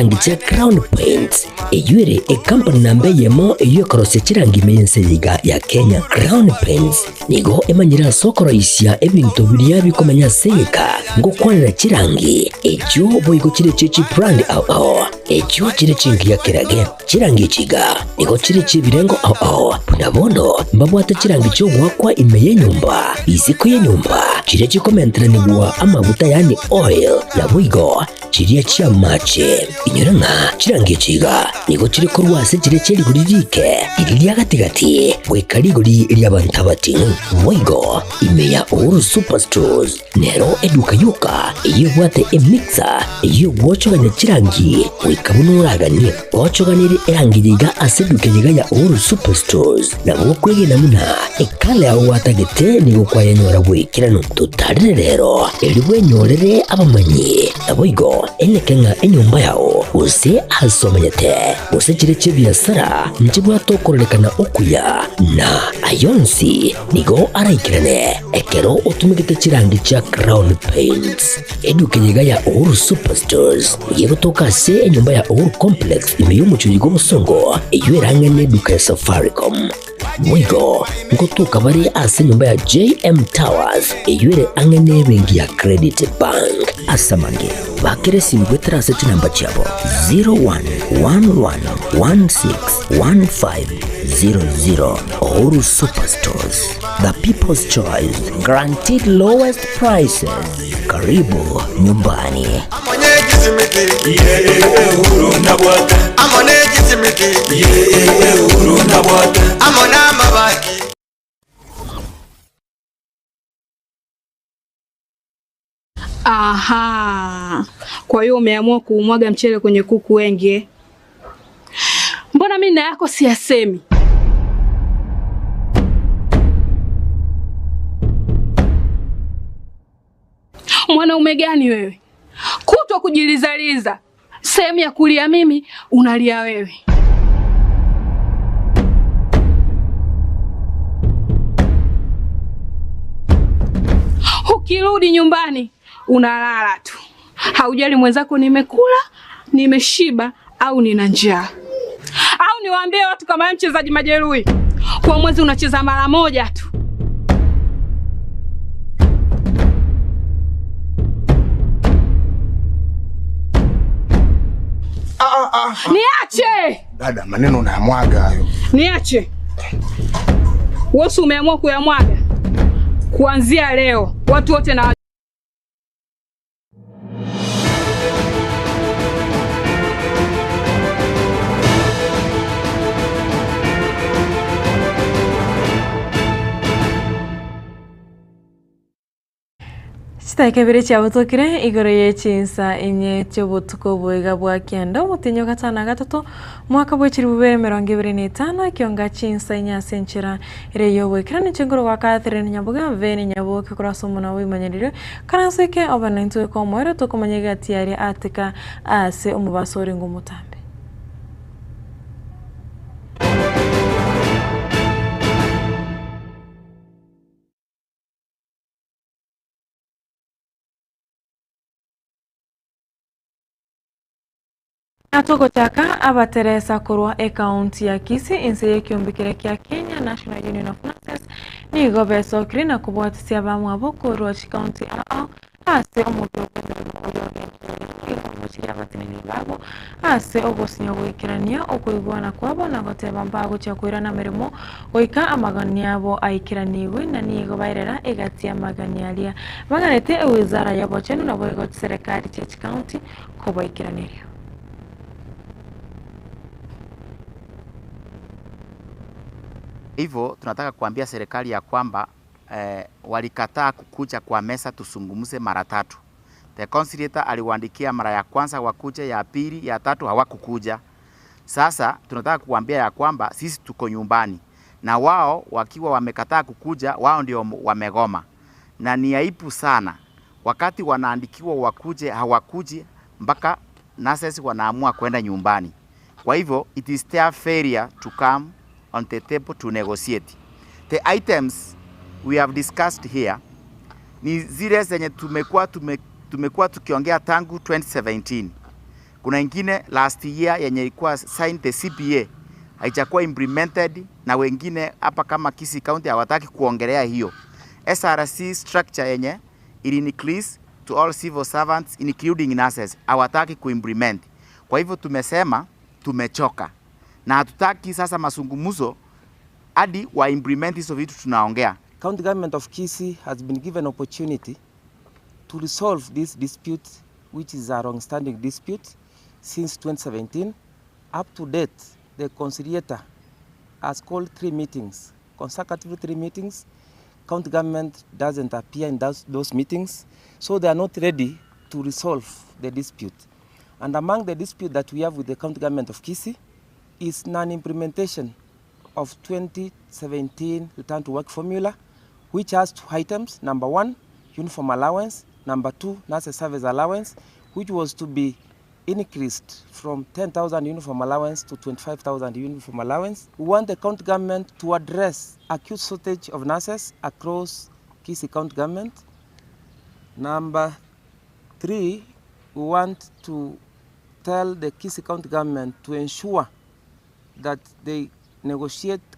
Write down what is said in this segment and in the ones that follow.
Chirangi Crown Paints eyure company nambe yemo eyo korose chirangi mense ya Kenya. Crown Paints nigo emanyira sokoro isya ebintu biriya bikomanya seka ngo kwanira chirangi ejo boyigo chire chichi brand ao ejo chire chingi ya kirage chirangi chiga nigo chire chibirengo ao punabono mbabwata chirangi cyo gwakwa imeye nyumba iziko ye nyumba chire chikomentera nibwa amavuta yani oil na bwigo chiriya chia mache inyoranga chirangi chiga nigo chiri kurwase chire chiri guririke iriya gatigati wekari guri iriya bantabati mwigo imeya Uhuru Superstores nero eduka yuka iyo bwate emixer iyo wochoganya chirangi wikabunuragani wochoganire erangiriga aseduke yiga ya Uhuru Superstores na wokwege namuna ekale aho watagete nigo kwa yanyora bwikirano tutari rero eriwe nyorere abamanyi naboigo enekenga enyumba yao use asomanyete use chire chibiasara nchibwa tokorelekana okuya na ayonsi nigo araikirane ekero utumikite chirangi cha Crown Paints eduke yiga ya Uhuru Superstores yego tokase enyumba ya Uhuru Complex imeyumucho yigo musongo eywerangene duka ya Safaricom mwigo ngotuka bari ase nyumba ya JM Towers eyure angene bengi ya Credit Bank asamange bakere simbwetera seti namba chabo 0111161500. Uhuru Superstores, the people's choice, guaranteed lowest prices. Karibu nyumbani. Aha. Kwa hiyo umeamua kuumwaga mchele kwenye kuku wengi. Mbona mimi na yako siyasemi? Mwanaume gani wewe? Kutwa kujilizaliza. Sehemu ya kulia mimi, unalia wewe. Ukirudi nyumbani, unalala tu. Haujali mwenzako nimekula, nimeshiba au nina njaa. Au niwaambie watu kama mchezaji majeruhi. Kwa mwezi unacheza mara moja tu. Niache! Dada, maneno unayamwaga hayo. Niache. Wewe umeamua kuyamwaga. Kuanzia leo watu wote na Chitakebere chabutokire igoro yechinsa inye chobutuko bwega bwa kianda mutinyo gatana gatatu mwaka bwechiri bubere 2025 kionga chinsa inya senchera reyo bwekirani chingoro wa Catherine Nyambuga veni nyaboke kurasomo na wimanyirire karanseke obanentu ko moero to komanyega tiari atika ase umubasori ngumutambe. Atoko chaka abateresa kurwa account ya Kisii inse kyombikire kya Kenya National Union of Nurses ni gobeso krina kubwatisia bamwe abokoro account ao ase omuto omuchiri abatinini babo ase ogosinya gwikirania okuibwana kwabo na goteba mbago cha kwirana mirimo oika amagani abo aikiraniwe na nigo bairera egatia magani alia bagarete wizara ya bocheno na boigo serikali cha county ko baikiranirio. Hivyo tunataka kuambia serikali ya kwamba walikataa kukuja kwa mesa tusungumze mara tatu. The conciliator aliwaandikia mara ya kwanza wakuja, ya pili, ya tatu hawakukuja. Sasa tunataka kuambia ya kwamba sisi tuko nyumbani na wao wakiwa wamekataa kukuja, wao ndio wamegoma. Na ni aibu sana wakati wanaandikiwa wakuje hawakuji mpaka nurses wanaamua kwenda nyumbani. Kwa hivyo it is their failure to come on the table to negotiate. The items we have discussed here ni zile zenye tumekuwa tukiongea tangu 2017. Kuna ingine last year yenye ilikuwa signed the CPA haijakuwa implemented, na wengine hapa kama Kisii County hawataki kuongelea hiyo. SRC structure yenye ili increase to all civil servants including nurses hawataki kuimplement. Kwa hivyo tumesema tumechoka na hatutaki sasa mazungumzo hadi wa implement hizo vitu tunaongea. County government of Kisii has been given opportunity to resolve this dispute, which is a long-standing dispute since 2017. Up to date, the conciliator has called 3 meetings, consecutive 3 meetings. County government doesn't appear in those meetings, so they are not ready to resolve the dispute. And among the dispute that we have with the county government of Kisii is non-implementation of 2017 return to work formula, which has 2 items. Number 1, uniform allowance. Number 2, nurse service allowance, which was to be increased from 10,000 uniform allowance to 25,000 uniform allowance. We want the county government to address acute shortage of nurses across Kisii County government. Number 3, we want to tell the Kisii County government to ensure that they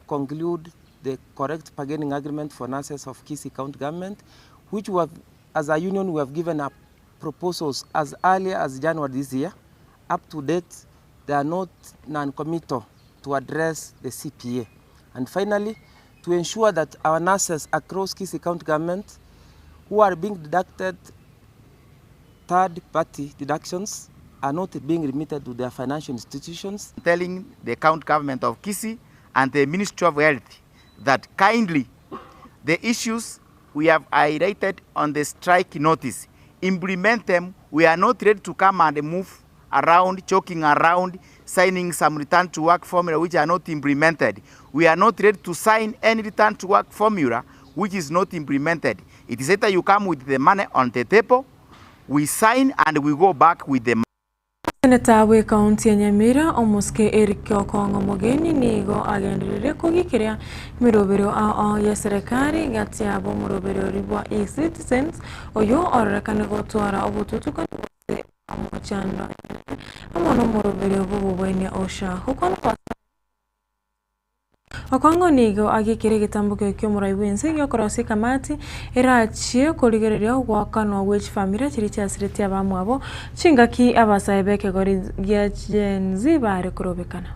conclude the correct bargaining agreement for nurses of Kisii County government, which we have, as a union, we have given up proposals as early as January this year. Up to date, they are not non-committal to address the CPA. And finally, to ensure that our nurses across Kisii County government who are being deducted third-party deductions are not being remitted to their financial institutions. Telling the county government of Kisii and the Ministry of Health that kindly the issues we have highlighted on the strike notice, implement them. We are not ready to come and move around, choking around, signing some return to work formula which are not implemented. We are not ready to sign any return to work formula which is not implemented. It is either you come with the money on the table, we sign and we go back with the money. Seneta we kaunti ya Nyamira Omuske Eric Okongo Mogeni nigo agenderere kugikiria mirobero ya serikali gati yabo murobero ribwa e-citizens oyo orekane gotwara obututuko amochando amono murobero bubwene osha hukono Okongo nigo agikire gitambuko kyo murai wense gyo korosi kamati irachie kurigereria gwakano which family chiri cyasirite abamwabo chingaki abasayebeke gori gya Gen Z bare kurobekana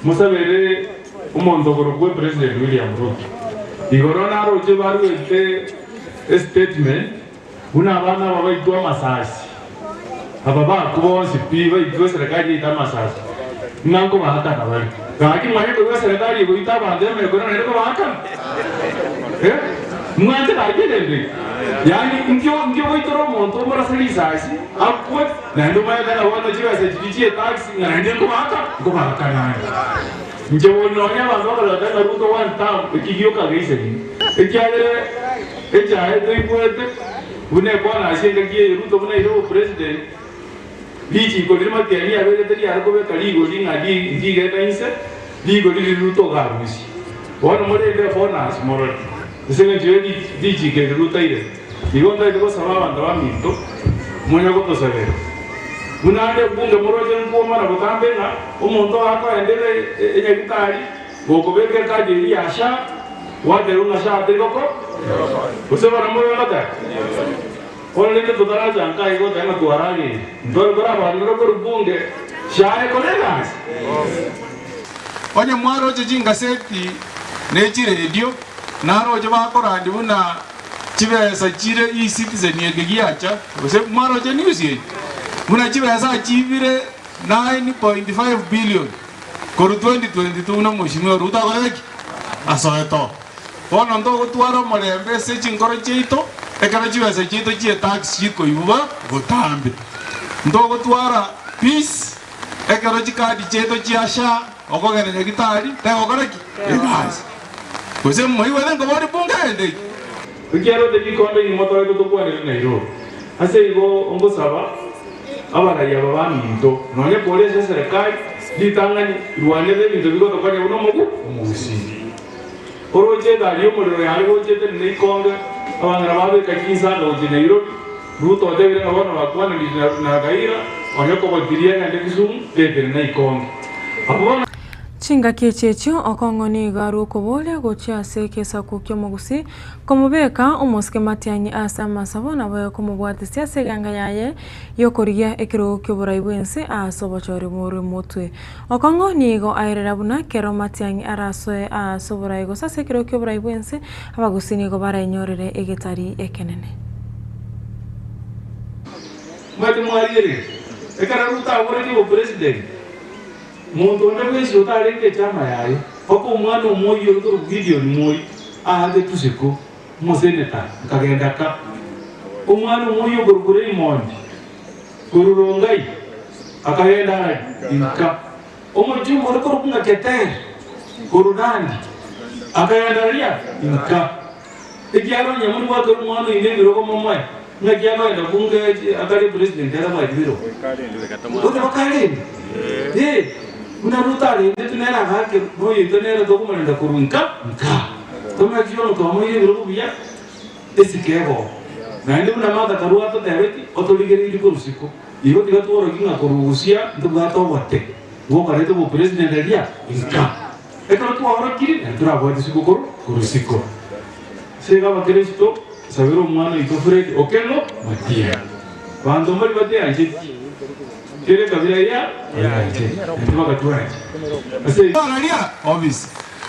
musabere umondogoro gwe President William Ruto igorona roje barwete statement una abana babaitwa masasi ababa kubonsi piba itwa serikali ita masasi nango bahata bari Kaki mane ko serikali ko ita bande me ko na ko baka mwanje kaki dende yani ngyo itoro monto mora salisasi akwa na ndo maya kana wana jiwa se jiji taxi na ndi ko baka na nje wononya bango la kana Ruto one time ikigyo ka geise ni ekyale eto ipuete une bona ashinga gie Ruto buna ilo president Liji ko lima tiani abele tali arko be kaligo linga di ndige kainse digo di Ruto garusi ono more be fonas moro sene jedi diji ke Ruto ire digo ndai ko sama banda mito munya ko to sabero munande bunge moroje ngo mara bukambe na umuntu akwa endele enyakitari boko beke kaje ya sha wade una sha tegoko usema moyo ngata Only the Dodaraja and Kaigo and Guarani, Dorgara, Noro Bunge, Shai Colegas. Onye mwaro jinga safety nature radio naro jabakora nduna chive sa chire e-citizen yegiacha ose mwaro je news ye muna chive sa chivire 9.5 billion koru 2022 na mheshimiwa Ruto goreki asoeto ono ndo gutwara murembe se chingoro cheito ekana chive sa cheito chie tax chiko yuba gotambe ndo gutwara peace ekana chikadi cheito chiasha okogene nyagitari tego goreki ebasi kose moiwe ngo bari bungende ukiaro de bikombe ni moto to kwa ni Nairobi ase igo ngo saba abana ya baba minto nonye polisi serikali ditangani ruane de minto bigo to kwa uno mugu umusi oroje dalio modero ya algo jete ni konga abana babe kakinsa no de Nairobi Ruto de bire abana bakwana ni na gaira onyoko botirie ngande Kisumu bebe na ikonge abona Chinga kiechechio okong'oni garu kobolia gochia sekesa kukyo mogusi komubeka omoske matianyi asa masabo nawe komubwatisia seganga yaye yokorigia ekiro kyoborai bwense asobochori muri mutwe okong'oni go airera buna kero matianyi arasoe asoborai go sase ekiro kyoborai bwense abagusini go baranyorere egetari ekenene mati mwariere ekara ruta abore ni president Muntu ndabwezi utarenge chama yayo pako umwana umoyo ndo video ni moyo ahade tusiko museneta kagenda ka umwana umoyo gorgore imondi gorurongai akagenda inka umujumbo uriko rukunga ketere gorunandi akagenda ria inka ibyaro nyamuri wake umwana inebiro ko mamaye ngagiano enda bunge akari president era bayibiro utabakale Unarutari ndetu nera hake moyo nera dokumenta kurunka nka toma kiyono to moyo birubu biya esikego nande una mata karua to tebeti otoligeri likurusiko iyo tiga to roginga kurugusia ndugato wate ngo kareto bo president elia nka ekoro to ahora kiri entra bote sikukuru kurusiko sega bakristo sabero mwana itofredi okelo matia bando mali bate anje Kile kabila ya ntuba katwaje ase aralia obvious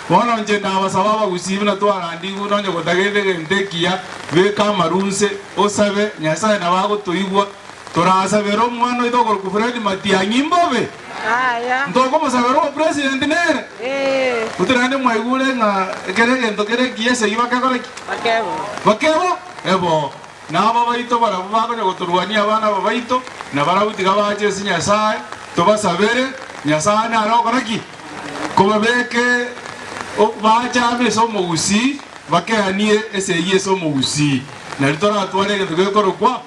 wana nje na basababa gusibina to arandi unonye godagende ndekia be kamarunse osabe nyasaye na bago toigwa torasabero mwana idogor ku Fred Matiang'i mbobe aya ndoko musabero president nere utirande mwaigure nga kerege ndokere kiese ibaka kore bakebo ebo nabo baito barabakonya goturwania abana babaito na barabutiga baje sinyasaye tobasabere nyasaye na rokoraki kubabeke baje somo gusi bakehanie ese yeso mugusi na ritora tware ke tukekoro kwa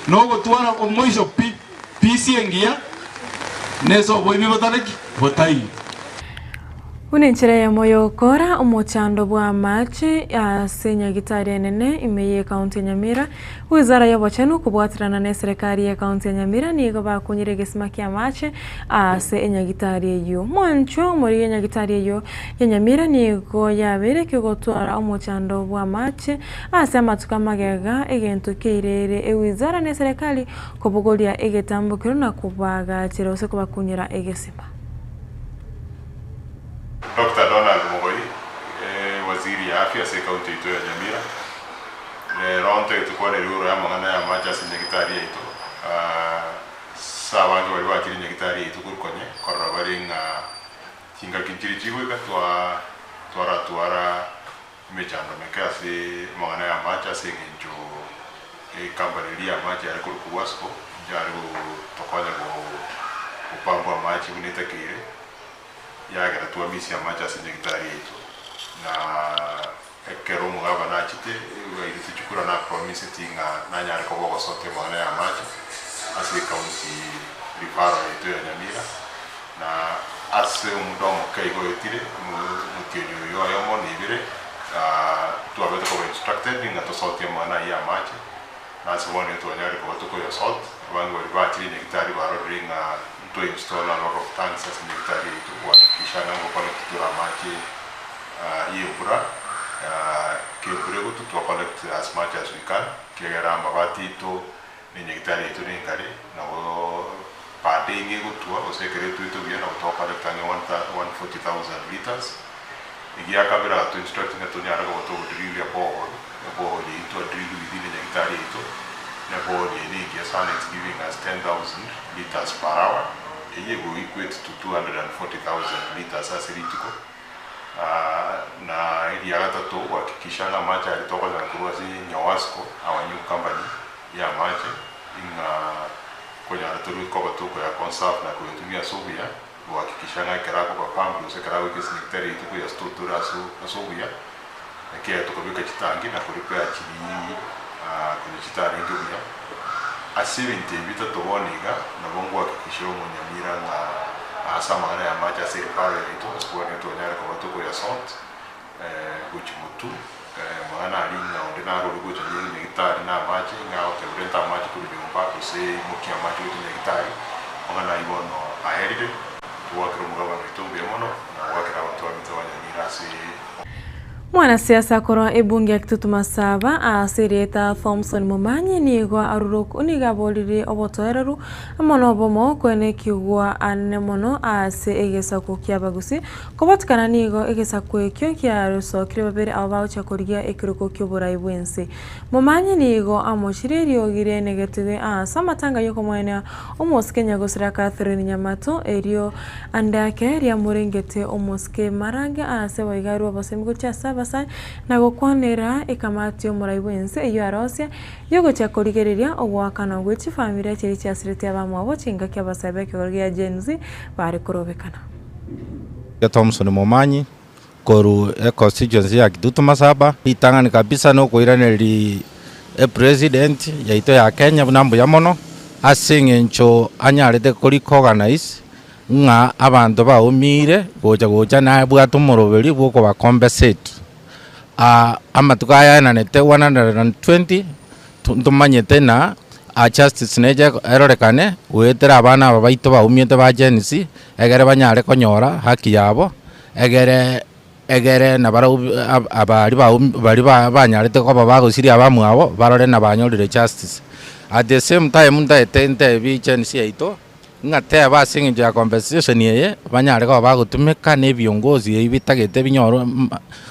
no gotwara omoisho PC engia neso boibi botareki botai Unenchire ya moyo kora omochando bwa machi asenya gitari enene imeye kaunti ya Nyamira wizara ya bochenu kubwatirana na serikali ya kaunti ya Nyamira nigo bakunyire gesima kia machi ase enya gitari eyo mwancho muri enya gitari eyo ya Nyamira nigo yabere kigotwara omochando bwa machi ase amatuka magega egento keirere ewizara na serikali kubugolia egetambukiro na kubaga chirose kubakunyira egesima Dr. Donald Mogoi, waziri ya afya se kaunti yetu ya Nyamira. Ronto tukua na yuro ya mangana ya macha si nyakitari yetu. Sawa ndio waliwa kiri nyakitari yetu kurukonye. Korra baringa kinga kinchiri chihuika tuara mechando mekea si mangana ya macha si ngincho kambari ya macha ya kurukuwasko. Jaru tokone upambu wa machi unita kire. Yaga tuwa misi ya macha si nyakitari yetu na ekero mugaba na chite ili tuchukura na promise tinga na nyari kwa sote mwana ya macha asi kaunti rifaro yetu ya Nyamira na ase umudomo kaigo yetire mutiyo yomo nibire tuwa beto kwa instructed inga to sote mwana ya macha na ase wani yetu wanyari kwa tuko ya salt wangu walibati nyakitari waro ringa to install a lot of tanks as nyakitari yetu kuhakikisha nango pale tutura machi yebura keburego to collect as much as we can kegera mabati to ni nyakitari yetu ni ngari na pade inge gutwa osekere tu bia na to collect 140,000 liters igia kabira to instructing to nyara go to drill ya boho ni to drill within the nyakitari yetu na boho ni igia sun is giving us 10,000 liters per hour iye go equate to 240,000 liters as ritiko na ili yagata to kuhakikisha na macha yalitoka za kuruasi Nyawasco our new company ya macha inga kwenye aturu kwa tuko ya conserve na kutumia subia kuhakikisha na kerako kwa pampu usekarawe kesi niktari tuko ya structure subia na kia tukobika chitangi na kuripea chini kwenye chitari ndio asibinte bita toboniga na bongo hakikisha Nyamira na asama ya macha serikali yetu asikuwa neto nyara kwa tuko ya salt guchimutu maana alinga ordinary rugo chini gitari na maji ngao tebrenta maji kuri mpaka se mukia maji kuri gitari maana ibono aheride tuwakira mugaba mitumbe mono na wakira watu wa mitawanya mirasi. Mwanasiasa korwa ebunge ya Kitutu Masaba asirieta Thompson Momanyi nigo aruruku unigaboliri obotoereru amono bomo kwene kiugwa anene mono ase egesaku kiabagusi kobatukana nigo egesaku ekyo kiarusokire babere abaucha korigia ekiruko ky'oburai bwensi. Momanyi nigo amoshiriri ogire negetuge samatanga yoko mwene omoskenya gusira Catherine Nyamato erio andake ria murengete omoske marange ase waigaru abasemigo chasa na gukwanira ikamati omurai bwense iyo arosia yogo cha kurigereria ogwakana gwichi family chiri cyasirete abamwe abo cinga ky'abasabe kyogia Gen Z bari kurobekana. Thompson Momanyi koru constituency ya Kitutu Masaba itangani kabisa no kuiraneri president yaito ya Kenya nambo ya mono asinge ncho anyarete kuri organize nga abantu baumire goja na bwatu moroberi bwoko ba compensate amatukaya na nete 120 tumanyete na justice neje erorekane wetera abana babaito baumite ba Genesi egere banyare konyora haki yabo egere na abari banyarete ko babagusiri abamwe abo barore na banyorire justice at the same time ndaetente bi Genesi yaito ngate basinge ya compensation yeye banyare ko bagutumika ne biongozi ibitagete binyoro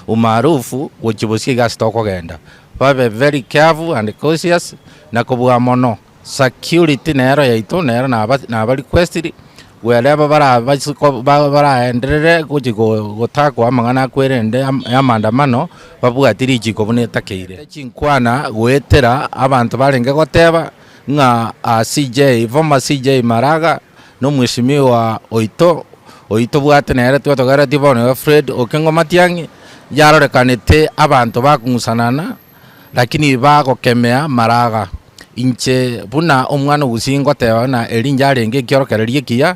umarufu uchibusi gastoko genda babe very careful and cautious na kubuga mono security nero yaito nero na ba requested wherever bara enderere gutako amangana kwerende ya mandamano babuga tiriji ko buneta keire chinkwana gwetera abantu barenge goteba nga CJ former CJ Maraga no mweshimiwa oito bwate nere twatogara tibono Fred Okengo Matiangi yarorekanete abantu bakungusanana lakini bagokemea Maraga inche buna omwana ugusingo tewa na erinja renge kyorokererie kia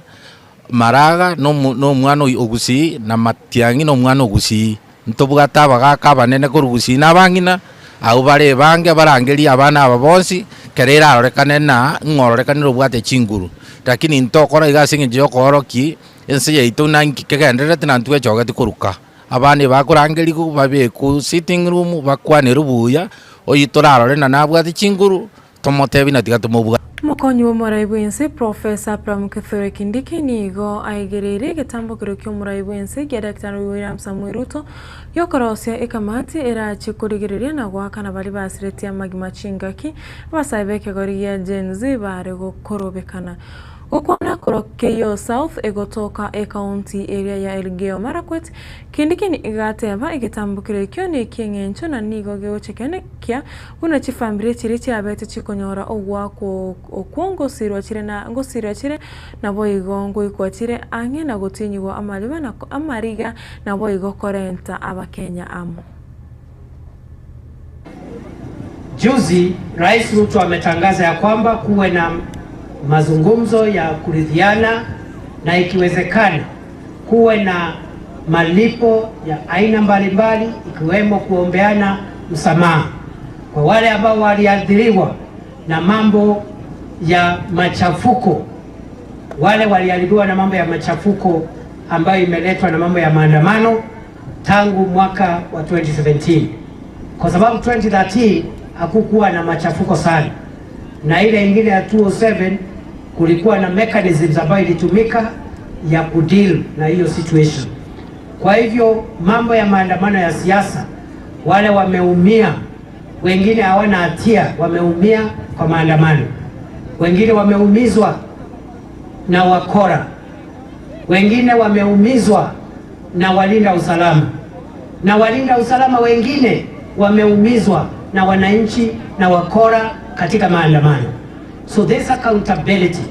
Maraga no mwana ugusi na Matiangi no mwana ugusi ntobugata bagaka banene kurugusi na bangina au bare bange barangeri abana ababonsi kerera arorekane na ngororekaniro bwate chinguru lakini ntokora igasinge jokoroki ense yaito nanki kegenderete na ntwe chogati kuruka abane bakurangeri ku babe ku sitting room bakwane rubuya oyitorarore na nabwate chinguru tomotebi na tigatumubuga Mukonyi w'umurai bwense Professor Abraham Kithure Kindiki nigo aigerere getambukiro ky'umurai bwense gya Dr. William Samuel Ruto yokorosia ikamati era chikurigereria na gwakana bali basireti amagima chingaki basabeke goriya Gen Z bare gukorobekana ukona Korokeyo South egotoka county area ya Elgeyo Marakwet Kindiki ni igateba igitambukire kyo ni kingencho na nigo geochekene kya una chifambire chiri cyabete chikonyora ogwako okwongo sirwa chire na ngosirwa chire na boigongo ikwatire ange na gotinyiwa amaliba na amariga na boigo korenta abakenya amo. Juzi Rais Ruto ametangaza ya kwamba kuwe na mazungumzo ya kuridhiana na ikiwezekana kuwe na malipo ya aina mbalimbali ikiwemo kuombeana msamaha kwa wale ambao waliathiriwa na mambo ya machafuko, wale waliathiriwa na mambo ya machafuko ambayo imeletwa na mambo ya maandamano tangu mwaka wa 2017, kwa sababu 2013 hakukuwa na machafuko sana, na ile ingine ya 207 kulikuwa na mechanisms ambayo ilitumika ya kudeal na hiyo situation. Kwa hivyo mambo ya maandamano ya siasa, wale wameumia, wengine hawana hatia, wameumia kwa maandamano, wengine wameumizwa na wakora, wengine wameumizwa na walinda usalama, na walinda usalama wengine wameumizwa na wananchi na wakora katika maandamano. So this accountability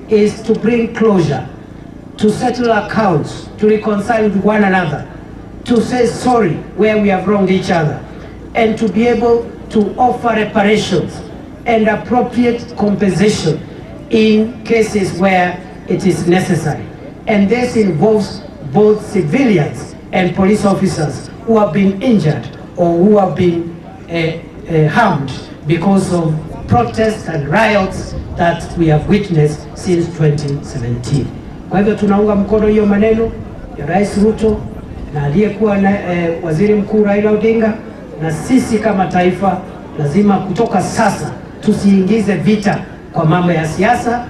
is to bring closure, to settle accounts, to reconcile with one another, to say sorry where we have wronged each other, and to be able to offer reparations and appropriate compensation in cases where it is necessary. And this involves both civilians and police officers who have been injured or who have been harmed because of protests and riots that we have witnessed since 2017. Kwa hivyo tunaunga mkono hiyo maneno ya Rais Ruto na aliyekuwa Waziri Mkuu Raila Odinga, na sisi kama taifa lazima kutoka sasa tusiingize vita kwa mambo ya siasa,